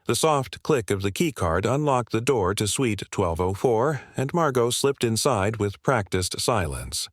The soft click of the keycard unlocked the door to Suite 1204, and Margot slipped inside with practiced silence.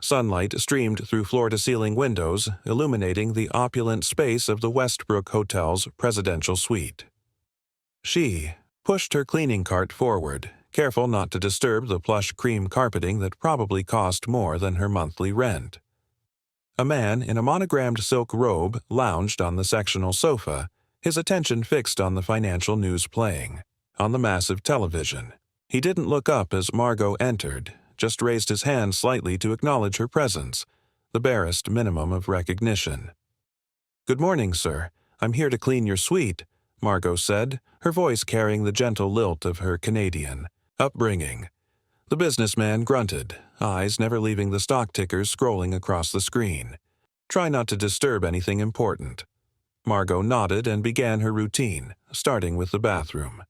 Sunlight streamed through floor-to-ceiling windows, illuminating the opulent space of the Westbrook Hotel's presidential suite. She pushed her cleaning cart forward, careful not to disturb the plush cream carpeting that probably cost more than her monthly rent. A man in a monogrammed silk robe lounged on the sectional sofa, his attention fixed on the financial news playing on the massive television. He didn't look up as Margot entered, just raised his hand slightly to acknowledge her presence, the barest minimum of recognition. "Good morning, sir. I'm here to clean your suite," Margot said, her voice carrying the gentle lilt of her Canadian upbringing. The businessman grunted, eyes never leaving the stock tickers scrolling across the screen. "Try not to disturb anything important." Margot nodded and began her routine, starting with the bathroom.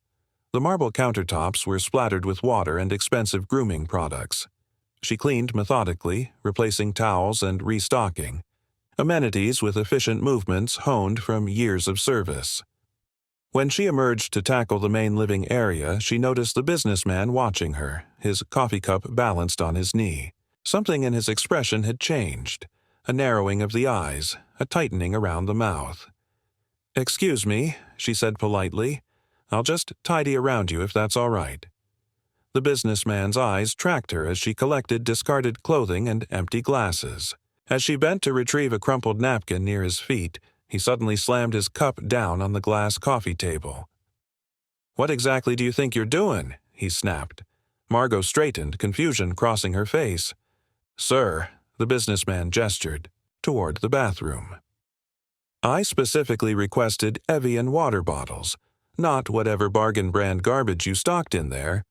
The marble countertops were splattered with water and expensive grooming products. She cleaned methodically, replacing towels and restocking, amenities with efficient movements honed from years of service. When she emerged to tackle the main living area, she noticed the businessman watching her, his coffee cup balanced on his knee. Something in his expression had changed, a narrowing of the eyes, a tightening around the mouth. "Excuse me," she said politely. "I'll just tidy around you if that's all right." The businessman's eyes tracked her as she collected discarded clothing and empty glasses. As she bent to retrieve a crumpled napkin near his feet, he suddenly slammed his cup down on the glass coffee table. "What exactly do you think you're doing?" he snapped. Margot straightened, confusion crossing her face. "Sir," the businessman gestured, toward the bathroom. "I specifically requested Evian water bottles, not whatever bargain brand garbage you stocked in there.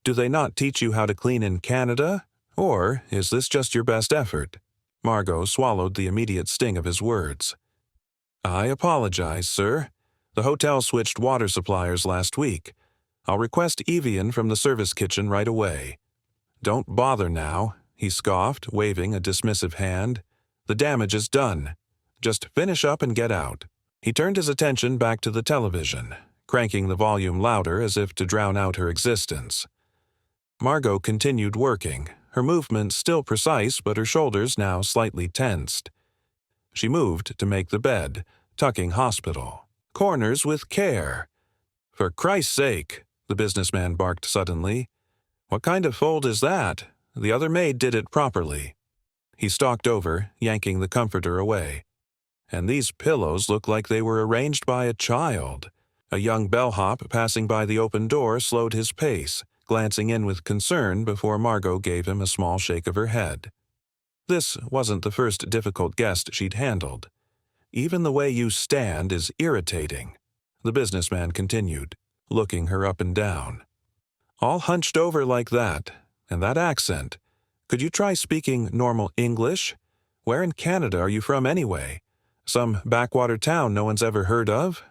Do they not teach you how to clean in Canada? Or is this just your best effort?" Margot swallowed the immediate sting of his words. "I apologize, sir. The hotel switched water suppliers last week. I'll request Evian from the service kitchen right away." "Don't bother now," he scoffed, waving a dismissive hand. "The damage is done. Just finish up and get out." He turned his attention back to the television, cranking the volume louder as if to drown out her existence. Margot continued working, her movements still precise but her shoulders now slightly tensed. She moved to make the bed, tucking hospital corners with care. "For Christ's sake," the businessman barked suddenly. "What kind of fold is that? The other maid did it properly." He stalked over, yanking the comforter away. "And these pillows look like they were arranged by a child." A young bellhop passing by the open door slowed his pace, glancing in with concern before Margot gave him a small shake of her head. This wasn't the first difficult guest she'd handled. "Even the way you stand is irritating," the businessman continued, looking her up and down. "All hunched over like that, and that accent. Could you try speaking normal English? Where in Canada are you from anyway? Some backwater town no one's ever heard of?"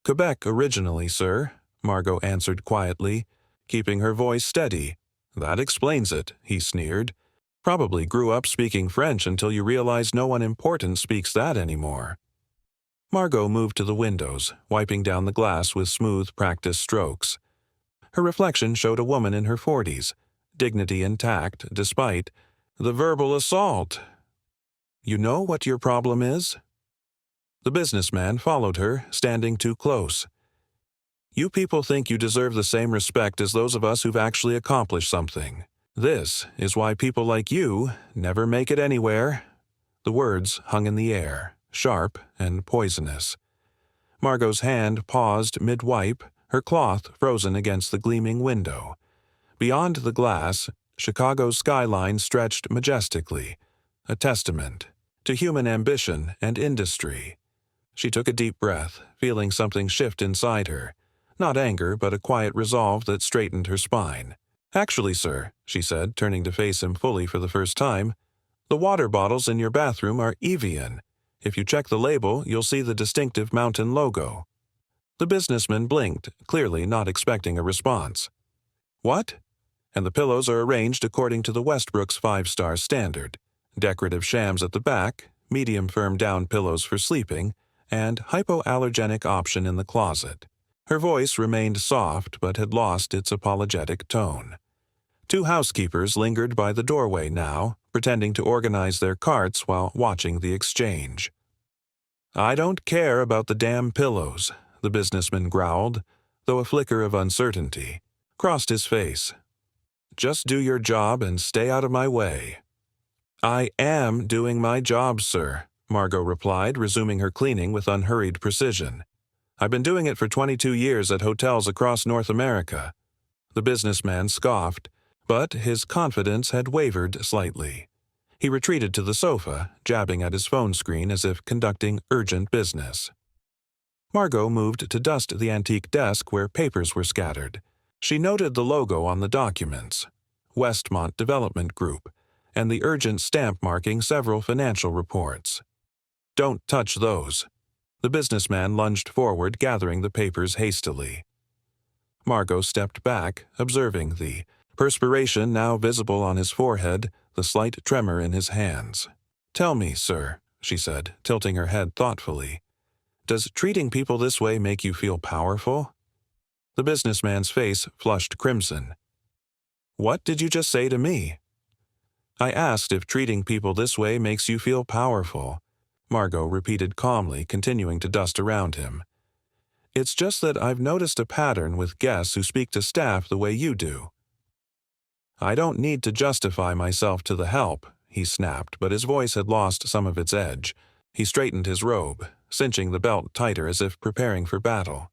"Quebec originally, sir," Margot answered quietly, keeping her voice steady. "That explains it," he sneered. "Probably grew up speaking French until you realize no one important speaks that anymore." Margot moved to the windows, wiping down the glass with smooth, practiced strokes. Her reflection showed a woman in her 40s, dignity intact despite the verbal assault. "You know what your problem is?" The businessman followed her, standing too close. "You people think you deserve the same respect as those of us who've actually accomplished something. This is why people like you never make it anywhere." The words hung in the air, sharp and poisonous. Margot's hand paused mid-wipe, her cloth frozen against the gleaming window. Beyond the glass, Chicago's skyline stretched majestically, a testament to human ambition and industry. She took a deep breath, feeling something shift inside her. Not anger, but a quiet resolve that straightened her spine. "Actually, sir," she said, turning to face him fully for the first time, "the water bottles in your bathroom are Evian. If you check the label, you'll see the distinctive mountain logo." The businessman blinked, clearly not expecting a response. "What?" "And the pillows are arranged according to the Westbrook's 5-star standard. Decorative shams at the back, medium firm down pillows for sleeping, and hypoallergenic option in the closet. Her voice remained soft but had lost its apologetic tone. Two housekeepers lingered by the doorway now, pretending to organize their carts while watching the exchange. "I don't care about the damn pillows," the businessman growled, though a flicker of uncertainty crossed his face. "Just do your job and stay out of my way." "I am doing my job, sir," Margot replied, resuming her cleaning with unhurried precision. "I've been doing it for 22 years at hotels across North America." The businessman scoffed, but his confidence had wavered slightly. He retreated to the sofa, jabbing at his phone screen as if conducting urgent business. Margot moved to dust the antique desk where papers were scattered. She noted the logo on the documents, Westmont Development Group, and the urgent stamp marking several financial reports. "Don't touch those." The businessman lunged forward, gathering the papers hastily. Margot stepped back, observing the perspiration now visible on his forehead, the slight tremor in his hands. "Tell me, sir," she said, tilting her head thoughtfully, "does treating people this way make you feel powerful?" The businessman's face flushed crimson. "What did you just say to me?" "I asked if treating people this way makes you feel powerful," Margot repeated calmly, continuing to dust around him. "It's just that I've noticed a pattern with guests who speak to staff the way you do." "I don't need to justify myself to the help," he snapped, but his voice had lost some of its edge. He straightened his robe, cinching the belt tighter as if preparing for battle.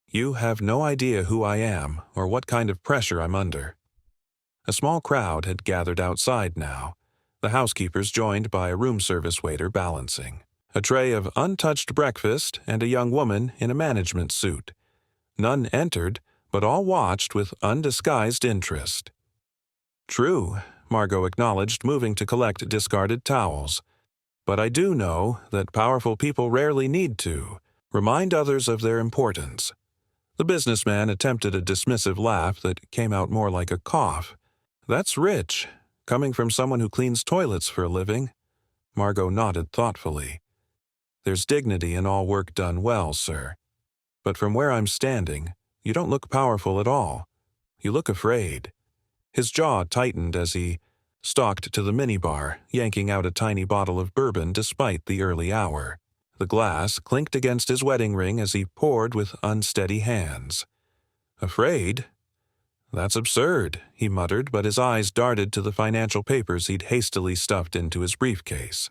"You have no idea who I am or what kind of pressure I'm under." A small crowd had gathered outside now, the housekeepers joined by a room service waiter balancing a tray of untouched breakfast and a young woman in a management suit. None entered, but all watched with undisguised interest. "True," Margot acknowledged, moving to collect discarded towels. "But I do know that powerful people rarely need to remind others of their importance." The businessman attempted a dismissive laugh that came out more like a cough. "That's rich, coming from someone who cleans toilets for a living." Margot nodded thoughtfully. "There's dignity in all work done well, sir. But from where I'm standing, you don't look powerful at all. You look afraid." His jaw tightened as he stalked to the minibar, yanking out a tiny bottle of bourbon despite the early hour. The glass clinked against his wedding ring as he poured with unsteady hands. "Afraid? That's absurd," he muttered, but his eyes darted to the financial papers he'd hastily stuffed into his briefcase.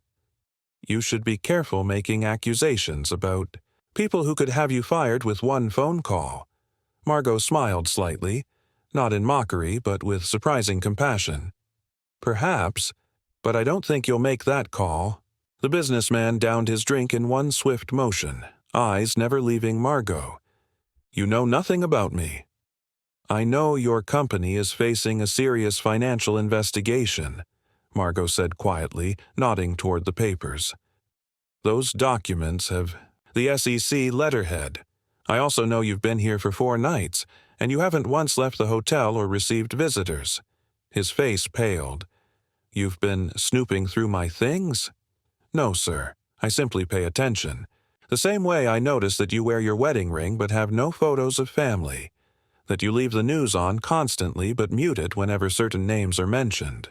"You should be careful making accusations about people who could have you fired with one phone call." Margot smiled slightly, not in mockery, but with surprising compassion. "Perhaps, but I don't think you'll make that call." The businessman downed his drink in one swift motion, eyes never leaving Margot. "You know nothing about me." "I know your company is facing a serious financial investigation," Margot said quietly, nodding toward the papers. "Those documents have the SEC letterhead. I also know you've been here for 4 nights, and you haven't once left the hotel or received visitors." His face paled. "You've been snooping through my things?" "No, sir. I simply pay attention. The same way I notice that you wear your wedding ring but have no photos of family, that you leave the news on constantly but mute it whenever certain names are mentioned."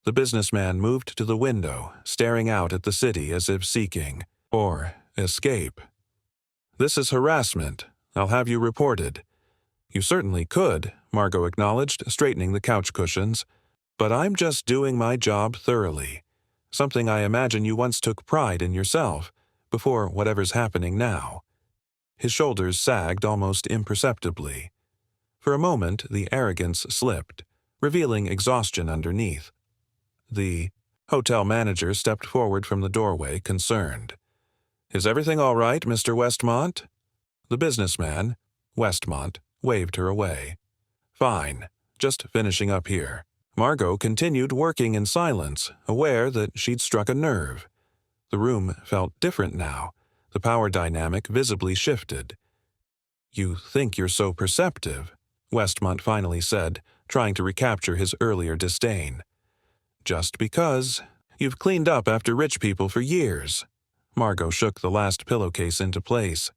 The businessman moved to the window, staring out at the city as if seeking, or escape. "This is harassment. I'll have you reported." "You certainly could," Margot acknowledged, straightening the couch cushions. "But I'm just doing my job thoroughly. Something I imagine you once took pride in yourself, before whatever's happening now." His shoulders sagged almost imperceptibly. For a moment, the arrogance slipped, revealing exhaustion underneath. The hotel manager stepped forward from the doorway, concerned. "Is everything all right, Mr. Westmont?" The businessman, Westmont, waved her away. "Fine. Just finishing up here." Margot continued working in silence, aware that she'd struck a nerve. The room felt different now, the power dynamic visibly shifted. "You think you're so perceptive," Westmont finally said, trying to recapture his earlier disdain. "Just because you've cleaned up after rich people for years." Margot shook the last pillowcase into place.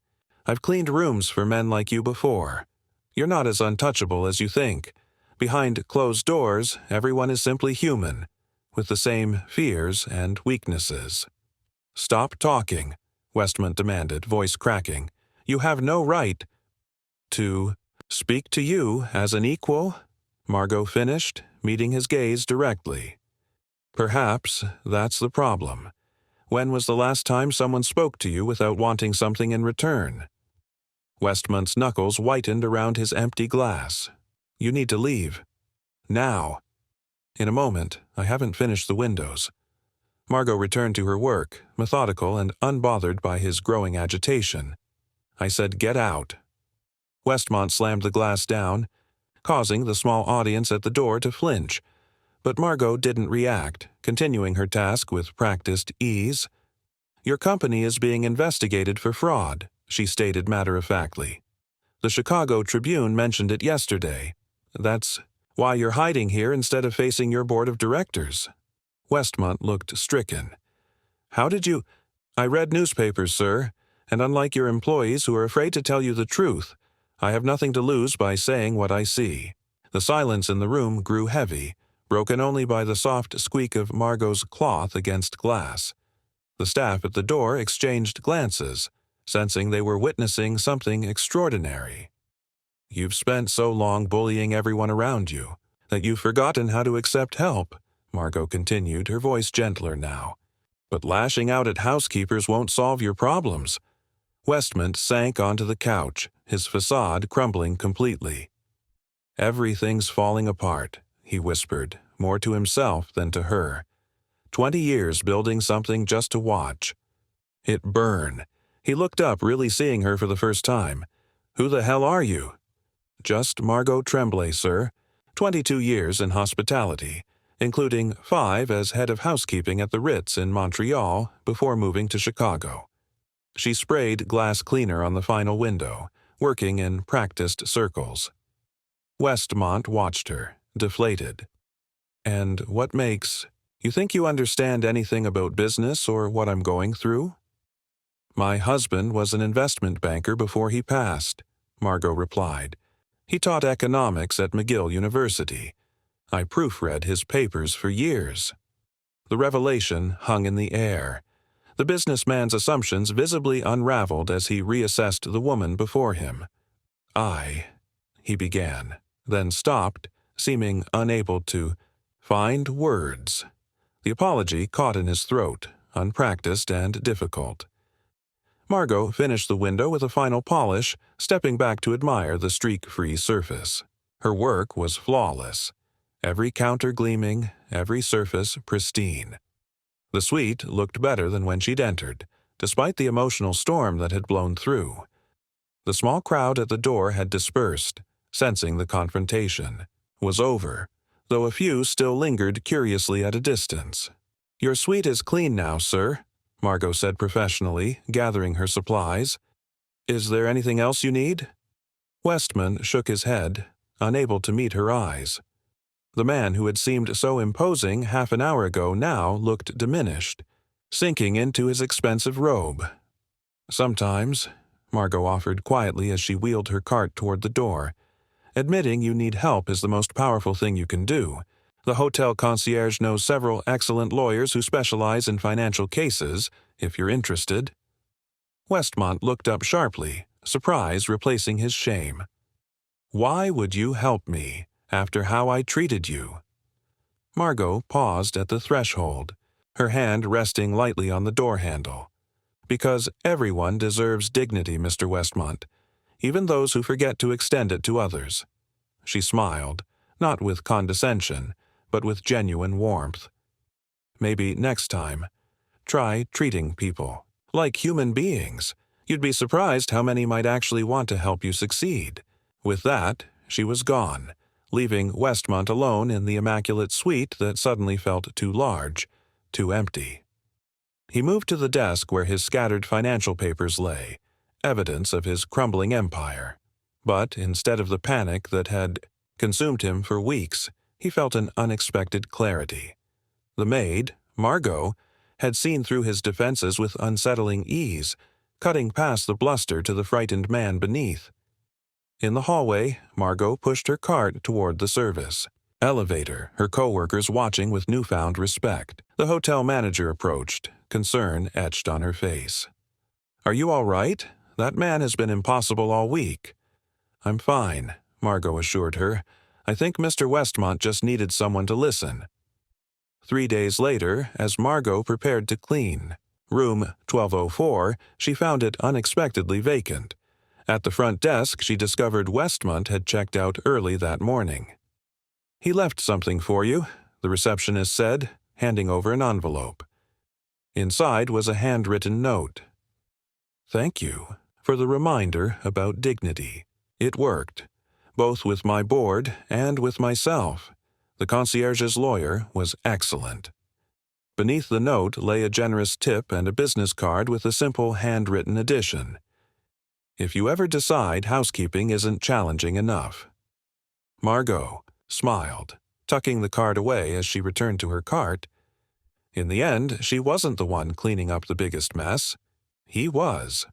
I've cleaned rooms for men like you before. You're not as untouchable as you think. Behind closed doors, everyone is simply human, with the same fears and weaknesses." "Stop talking," Westmont demanded, voice cracking. "You have no right to speak to you as an equal," Margot finished, meeting his gaze directly. "Perhaps that's the problem. When was the last time someone spoke to you without wanting something in return?" Westmont's knuckles whitened around his empty glass. "You need to leave. Now." "In a moment. I haven't finished the windows." Margot returned to her work, methodical and unbothered by his growing agitation. "I said get out." Westmont slammed the glass down, causing the small audience at the door to flinch, but Margot didn't react, continuing her task with practiced ease. "Your company is being investigated for fraud," she stated matter-of-factly. "The Chicago Tribune mentioned it yesterday. That's why you're hiding here instead of facing your board of directors." Westmont looked stricken. "How did you—" "I read newspapers, sir, and unlike your employees who are afraid to tell you the truth, I have nothing to lose by saying what I see." The silence in the room grew heavy, broken only by the soft squeak of Margot's cloth against glass. The staff at the door exchanged glances, sensing they were witnessing something extraordinary. "You've spent so long bullying everyone around you that you've forgotten how to accept help," Margot continued, her voice gentler now. "But lashing out at housekeepers won't solve your problems." Westmont sank onto the couch, his facade crumbling completely. "Everything's falling apart," he whispered, more to himself than to her. 20 years building something just to watch it burn. He looked up, really seeing her for the first time. "Who the hell are you?" "Just Margot Tremblay, sir. 22 years in hospitality, including 5 as head of housekeeping at the Ritz in Montreal before moving to Chicago." She sprayed glass cleaner on the final window, working in practiced circles. Westmont watched her, deflated. "And what makes— You think you understand anything about business or what I'm going through?" "My husband was an investment banker before he passed," Margot replied. "He taught economics at McGill University. I proofread his papers for years." The revelation hung in the air. The businessman's assumptions visibly unraveled as he reassessed the woman before him. He began, then stopped, seeming unable to find words. The apology caught in his throat, unpracticed and difficult. Margot finished the window with a final polish, stepping back to admire the streak-free surface. Her work was flawless, every counter gleaming, every surface pristine. The suite looked better than when she'd entered, despite the emotional storm that had blown through. The small crowd at the door had dispersed, sensing the confrontation was over, though a few still lingered curiously at a distance. "Your suite is clean now, sir," Margot said professionally, gathering her supplies. "Is there anything else you need?" Westmont shook his head, unable to meet her eyes. The man who had seemed so imposing half an hour ago now looked diminished, sinking into his expensive robe. "Sometimes," Margot offered quietly as she wheeled her cart toward the door, "admitting you need help is the most powerful thing you can do. The hotel concierge knows several excellent lawyers who specialize in financial cases, if you're interested." Westmont looked up sharply, surprise replacing his shame. "Why would you help me, after how I treated you?" Margot paused at the threshold, her hand resting lightly on the door handle. "Because everyone deserves dignity, Mr. Westmont, even those who forget to extend it to others." She smiled, not with condescension, but with genuine warmth. "Maybe next time, try treating people like human beings. You'd be surprised how many might actually want to help you succeed." With that, she was gone, leaving Westmont alone in the immaculate suite that suddenly felt too large, too empty. He moved to the desk where his scattered financial papers lay, evidence of his crumbling empire. But instead of the panic that had consumed him for weeks, he felt an unexpected clarity. The maid, Margot, had seen through his defenses with unsettling ease, cutting past the bluster to the frightened man beneath. In the hallway, Margot pushed her cart toward the service elevator, her co-workers watching with newfound respect. The hotel manager approached, concern etched on her face. "Are you all right? That man has been impossible all week." "I'm fine," Margot assured her. "I think Mr. Westmont just needed someone to listen." 3 days later, as Margot prepared to clean room 1204, she found it unexpectedly vacant. At the front desk, she discovered Westmont had checked out early that morning. "He left something for you," the receptionist said, handing over an envelope. Inside was a handwritten note. "Thank you for the reminder about dignity. It worked, both with my board and with myself. The concierge's lawyer was excellent." Beneath the note lay a generous tip and a business card with a simple handwritten addition. "If you ever decide housekeeping isn't challenging enough." Margot smiled, tucking the card away as she returned to her cart. In the end, she wasn't the one cleaning up the biggest mess. He was.